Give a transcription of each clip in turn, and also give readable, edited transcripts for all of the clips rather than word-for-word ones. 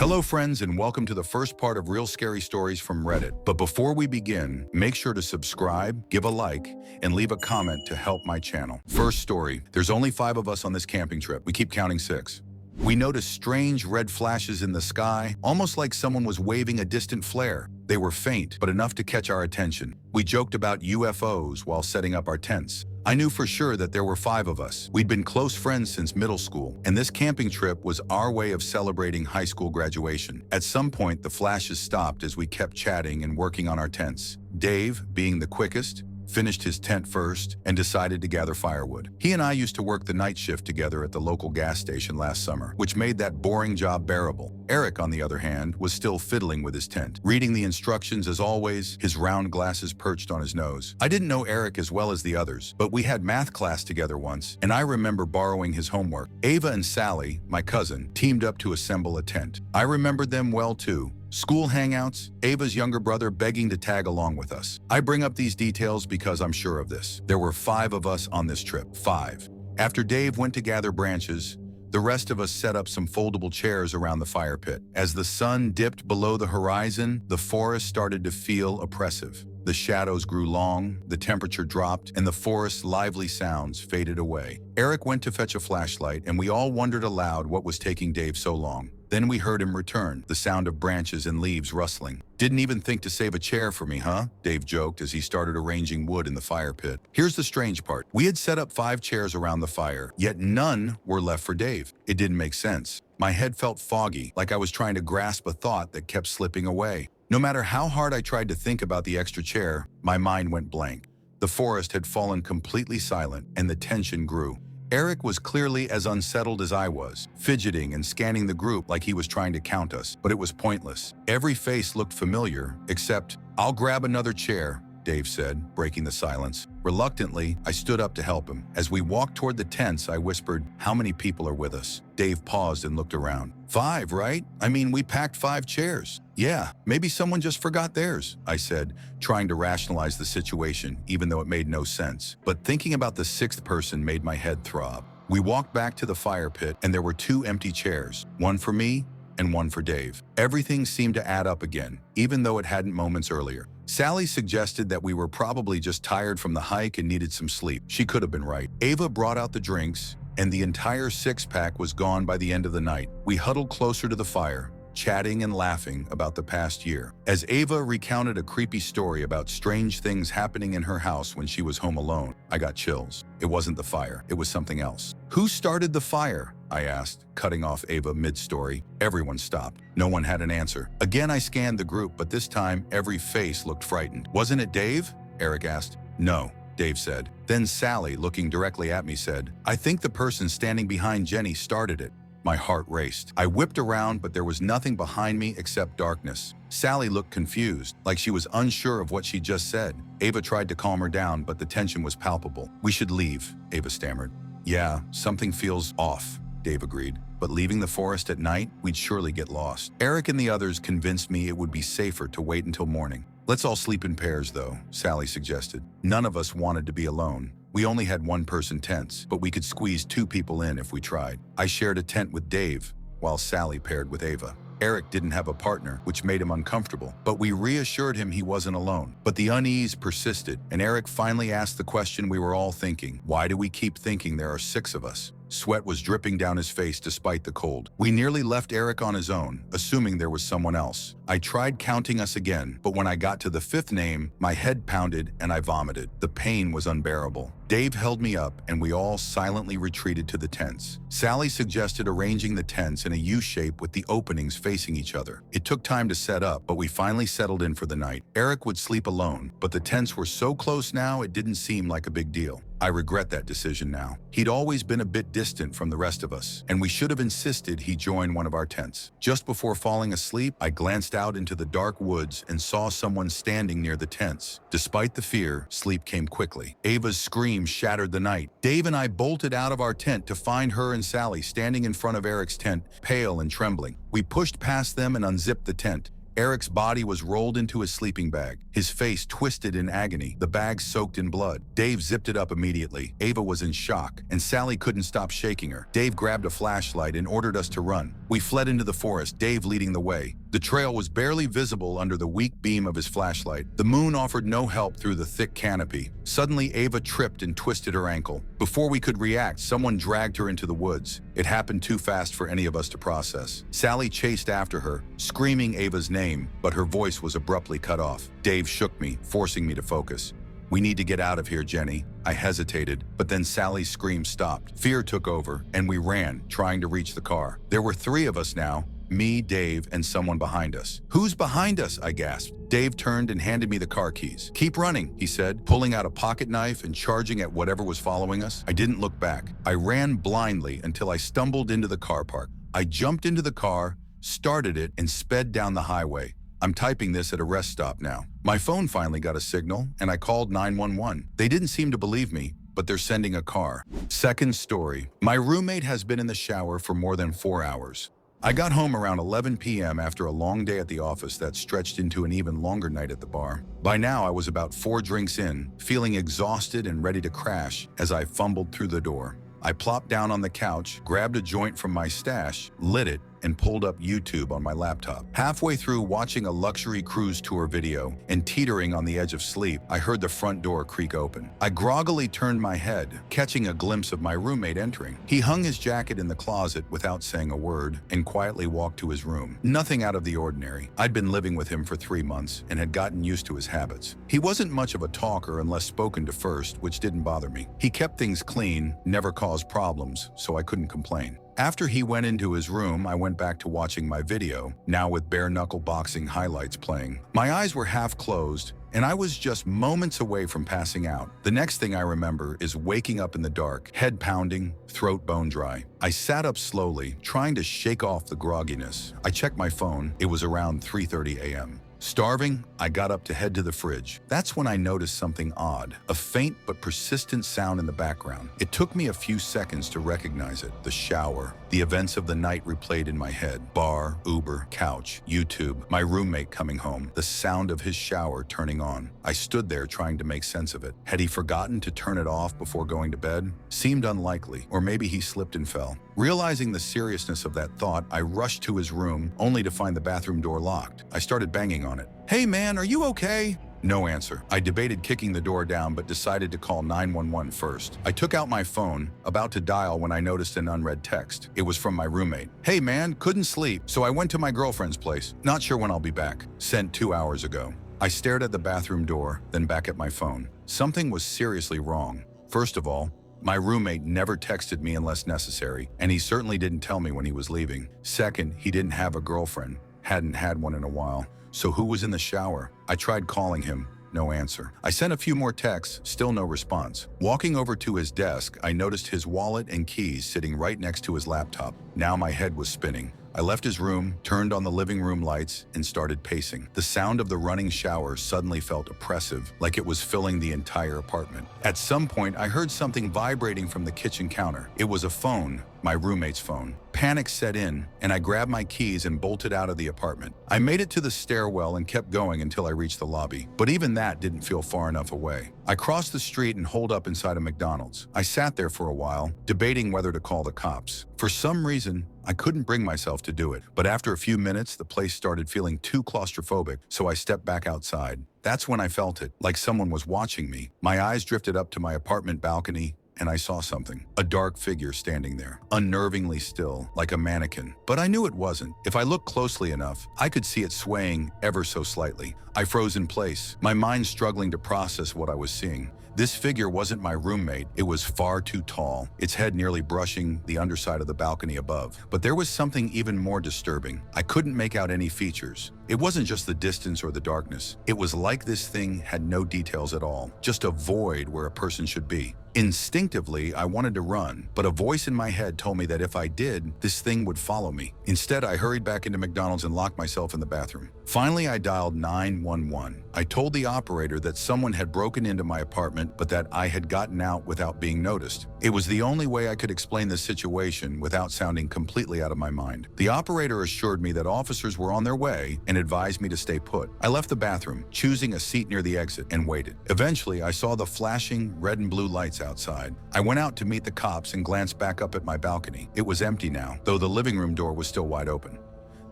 Hello friends and welcome to the first part of Real Scary Stories from Reddit. But before we begin, make sure to subscribe, give a like, and leave a comment to help my channel. First story, there's only 5 of us on this camping trip. We keep counting 6. We noticed strange red flashes in the sky, almost like someone was waving a distant flare. They were faint, but enough to catch our attention. We joked about UFOs while setting up our tents. I knew for sure that there were 5 of us. We'd been close friends since middle school, and this camping trip was our way of celebrating high school graduation. At some point, the flashes stopped as we kept chatting and working on our tents. Dave, being the quickest, finished his tent first and decided to gather firewood. He and I used to work the night shift together at the local gas station last summer, which made that boring job bearable. Eric, on the other hand, was still fiddling with his tent, reading the instructions as always, his round glasses perched on his nose. I didn't know Eric as well as the others, but we had math class together once, and I remember borrowing his homework. Ava and Sally, my cousin, teamed up to assemble a tent. I remembered them well too. School hangouts, Ava's younger brother begging to tag along with us. I bring up these details because I'm sure of this. There were 5 of us on this trip, 5. After Dave went to gather branches, the rest of us set up some foldable chairs around the fire pit. As the sun dipped below the horizon, the forest started to feel oppressive. The shadows grew long, the temperature dropped, and the forest's lively sounds faded away. Eric went to fetch a flashlight, and we all wondered aloud what was taking Dave so long. Then we heard him return, the sound of branches and leaves rustling. "Didn't even think to save a chair for me, huh?" Dave joked as he started arranging wood in the fire pit. Here's the strange part. We had set up 5 chairs around the fire, yet none were left for Dave. It didn't make sense. My head felt foggy, like I was trying to grasp a thought that kept slipping away. No matter how hard I tried to think about the extra chair, my mind went blank. The forest had fallen completely silent, and the tension grew. Eric was clearly as unsettled as I was, fidgeting and scanning the group like he was trying to count us, but it was pointless. Every face looked familiar, except, "I'll grab another chair," Dave said, breaking the silence. Reluctantly, I stood up to help him. As we walked toward the tents, I whispered, "How many people are with us?" Dave paused and looked around. 5, right? I mean, we packed 5 chairs. "Yeah, maybe someone just forgot theirs," I said, trying to rationalize the situation, even though it made no sense. But thinking about the 6th person made my head throb. We walked back to the fire pit, and there were 2 empty chairs, one for me and one for Dave. Everything seemed to add up again, even though it hadn't moments earlier. Sally suggested that we were probably just tired from the hike and needed some sleep. She could have been right. Ava brought out the drinks, and the entire 6-pack was gone by the end of the night. We huddled closer to the fire, chatting and laughing about the past year. As Ava recounted a creepy story about strange things happening in her house when she was home alone, I got chills. It wasn't the fire, it was something else. "Who started the fire?" I asked, cutting off Ava mid-story. Everyone stopped. No one had an answer. Again, I scanned the group, but this time every face looked frightened. "Wasn't it Dave?" Eric asked. "No," Dave said. Then Sally, looking directly at me, said, "I think the person standing behind Jenny started it." My heart raced. I whipped around, but there was nothing behind me except darkness. Sally looked confused, like she was unsure of what she just said. Ava tried to calm her down, but the tension was palpable. "We should leave," Ava stammered. "Yeah, something feels off," Dave agreed. "But leaving the forest at night, we'd surely get lost." Eric and the others convinced me it would be safer to wait until morning. "Let's all sleep in pairs, though," Sally suggested. None of us wanted to be alone. We only had 1-person tents, but we could squeeze 2 people in if we tried. I shared a tent with Dave, while Sally paired with Ava. Eric didn't have a partner, which made him uncomfortable, but we reassured him he wasn't alone. But the unease persisted, and Eric finally asked the question we were all thinking. Why do we keep thinking there are 6 of us? Sweat was dripping down his face despite the cold. We nearly left Eric on his own, assuming there was someone else. I tried counting us again, but when I got to the 5th name, my head pounded and I vomited. The pain was unbearable. Dave held me up, and we all silently retreated to the tents. Sally suggested arranging the tents in a U-shape with the openings facing each other. It took time to set up, but we finally settled in for the night. Eric would sleep alone, but the tents were so close now it didn't seem like a big deal. I regret that decision now. He'd always been a bit distant from the rest of us, and we should have insisted he join one of our tents. Just before falling asleep, I glanced out into the dark woods and saw someone standing near the tents. Despite the fear, sleep came quickly. Ava's scream shattered the night. Dave and I bolted out of our tent to find her and Sally standing in front of Eric's tent, pale and trembling. We pushed past them and unzipped the tent. Eric's body was rolled into his sleeping bag, his face twisted in agony, the bag soaked in blood. Dave zipped it up immediately. Ava was in shock, and Sally couldn't stop shaking her. Dave grabbed a flashlight and ordered us to run. We fled into the forest, Dave leading the way. The trail was barely visible under the weak beam of his flashlight. The moon offered no help through the thick canopy. Suddenly, Ava tripped and twisted her ankle. Before we could react, someone dragged her into the woods. It happened too fast for any of us to process. Sally chased after her, screaming Ava's name, but her voice was abruptly cut off. Dave shook me, forcing me to focus. "We need to get out of here, Jenny." I hesitated, but then Sally's scream stopped. Fear took over, and we ran, trying to reach the car. There were 3 of us now. Me, Dave, and someone behind us. "Who's behind us?" I gasped. Dave turned and handed me the car keys. "Keep running," he said, pulling out a pocket knife and charging at whatever was following us. I didn't look back. I ran blindly until I stumbled into the car park. I jumped into the car, started it, and sped down the highway. I'm typing this at a rest stop now. My phone finally got a signal, and I called 911. They didn't seem to believe me, but they're sending a car. Second story. My roommate has been in the shower for more than 4 hours. I got home around 11 p.m. after a long day at the office that stretched into an even longer night at the bar. By now, I was about 4 drinks in, feeling exhausted and ready to crash as I fumbled through the door. I plopped down on the couch, grabbed a joint from my stash, lit it, and pulled up YouTube on my laptop. Halfway through watching a luxury cruise tour video and teetering on the edge of sleep, I heard the front door creak open. I groggily turned my head, catching a glimpse of my roommate entering. He hung his jacket in the closet without saying a word and quietly walked to his room. Nothing out of the ordinary. I'd been living with him for 3 months and had gotten used to his habits. He wasn't much of a talker unless spoken to first, which didn't bother me. He kept things clean, never caused problems, so I couldn't complain. After he went into his room, I went back to watching my video, now with bare-knuckle boxing highlights playing. My eyes were half closed, and I was just moments away from passing out. The next thing I remember is waking up in the dark, head pounding, throat bone dry. I sat up slowly, trying to shake off the grogginess. I checked my phone. It was around 3:30 a.m. Starving, I got up to head to the fridge. That's when I noticed something odd, a faint but persistent sound in the background. It took me a few seconds to recognize it. The shower. The events of the night replayed in my head. Bar, Uber, couch, YouTube, my roommate coming home, the sound of his shower turning on. I stood there trying to make sense of it. Had he forgotten to turn it off before going to bed? Seemed unlikely, or maybe he slipped and fell. Realizing the seriousness of that thought, I rushed to his room, only to find the bathroom door locked. I started banging on it. "Hey man, are you okay?" No answer. I debated kicking the door down, but decided to call 911 first. I took out my phone, about to dial when I noticed an unread text. It was from my roommate. "Hey man, couldn't sleep, so I went to my girlfriend's place. Not sure when I'll be back. Sent 2 hours ago." I stared at the bathroom door, then back at my phone. Something was seriously wrong. First of all, my roommate never texted me unless necessary, and he certainly didn't tell me when he was leaving. Second, he didn't have a girlfriend. Hadn't had one in a while. So who was in the shower? I tried calling him. No answer. I sent a few more texts, still no response. Walking over to his desk, I noticed his wallet and keys sitting right next to his laptop. Now my head was spinning. I left his room, turned on the living room lights, and started pacing. The sound of the running shower suddenly felt oppressive, like it was filling the entire apartment. At some point, I heard something vibrating from the kitchen counter. It was a phone, my roommate's phone. Panic set in, and I grabbed my keys and bolted out of the apartment. I made it to the stairwell and kept going until I reached the lobby. But even that didn't feel far enough away. I crossed the street and holed up inside a McDonald's. I sat there for a while, debating whether to call the cops. For some reason, I couldn't bring myself to do it. But after a few minutes, the place started feeling too claustrophobic, so I stepped back outside. That's when I felt it, like someone was watching me. My eyes drifted up to my apartment balcony, and I saw something. A dark figure standing there, unnervingly still, like a mannequin. But I knew it wasn't. If I looked closely enough, I could see it swaying ever so slightly. I froze in place, my mind struggling to process what I was seeing. This figure wasn't my roommate. It was far too tall, its head nearly brushing the underside of the balcony above. But there was something even more disturbing. I couldn't make out any features. It wasn't just the distance or the darkness. It was like this thing had no details at all, just a void where a person should be. Instinctively, I wanted to run, but a voice in my head told me that if I did, this thing would follow me. Instead, I hurried back into McDonald's and locked myself in the bathroom. Finally, I dialed 911. I told the operator that someone had broken into my apartment, but that I had gotten out without being noticed. It was the only way I could explain the situation without sounding completely out of my mind. The operator assured me that officers were on their way and advised me to stay put. I left the bathroom, choosing a seat near the exit, and waited. Eventually, I saw the flashing red and blue lights outside. I went out to meet the cops and glanced back up at my balcony. It was empty now, though the living room door was still wide open.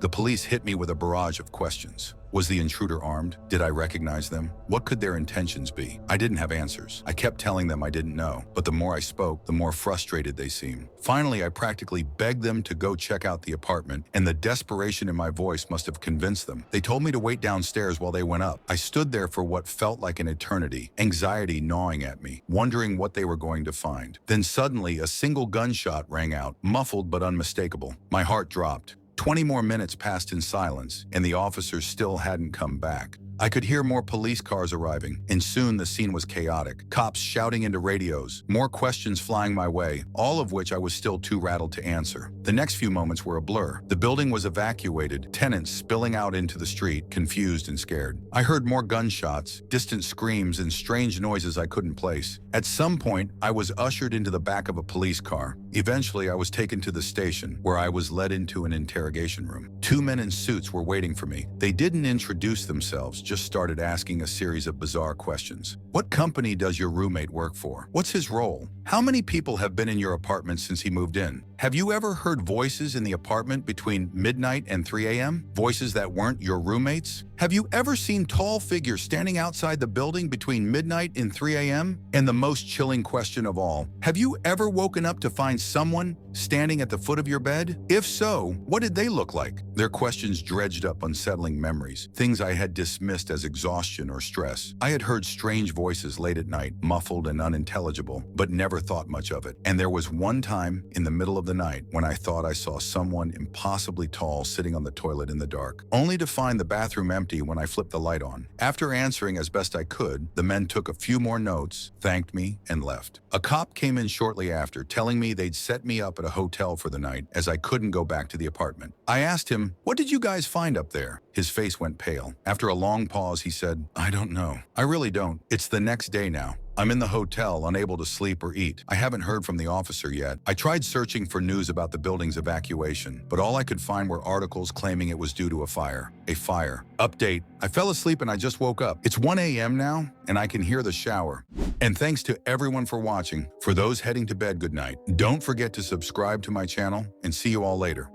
The police hit me with a barrage of questions. Was the intruder armed? Did I recognize them? What could their intentions be? I didn't have answers. I kept telling them I didn't know, but the more I spoke, the more frustrated they seemed. Finally, I practically begged them to go check out the apartment, and the desperation in my voice must have convinced them. They told me to wait downstairs while they went up. I stood there for what felt like an eternity, anxiety gnawing at me, wondering what they were going to find. Then suddenly, a single gunshot rang out, muffled but unmistakable. My heart dropped. 20 more minutes passed in silence, and the officers still hadn't come back. I could hear more police cars arriving, and soon the scene was chaotic. Cops shouting into radios, more questions flying my way, all of which I was still too rattled to answer. The next few moments were a blur. The building was evacuated, tenants spilling out into the street, confused and scared. I heard more gunshots, distant screams, and strange noises I couldn't place. At some point, I was ushered into the back of a police car. Eventually, I was taken to the station, where I was led into an interrogation room. Two men in suits were waiting for me. They didn't introduce themselves, just started asking a series of bizarre questions. What company does your roommate work for? What's his role? How many people have been in your apartment since he moved in? Have you ever heard voices in the apartment between midnight and 3 a.m.? Voices that weren't your roommates? Have you ever seen tall figures standing outside the building between midnight and 3 a.m.? And the most chilling question of all, have you ever woken up to find someone standing at the foot of your bed? If so, what did they look like? Their questions dredged up unsettling memories, things I had dismissed as exhaustion or stress. I had heard strange voices late at night, muffled and unintelligible, but never thought much of it. And there was one time in the middle of the night when I thought I saw someone impossibly tall sitting on the toilet in the dark, only to find the bathroom empty when I flipped the light on. After answering as best I could, the men took a few more notes, thanked me, and left. A cop came in shortly after, telling me they'd set me up at a hotel for the night as I couldn't go back to the apartment. I asked him, "What did you guys find up there?" His face went pale. After a long pause, he said, "I don't know. I really don't. It's the next day now. I'm in the hotel, unable to sleep or eat. I haven't heard from the officer yet. I tried searching for news about the building's evacuation, but all I could find were articles claiming it was due to a fire. A fire. Update. I fell asleep and I just woke up. It's 1 a.m. now, and I can hear the shower." And thanks to everyone for watching. For those heading to bed, good night. Don't forget to subscribe to my channel, and see you all later.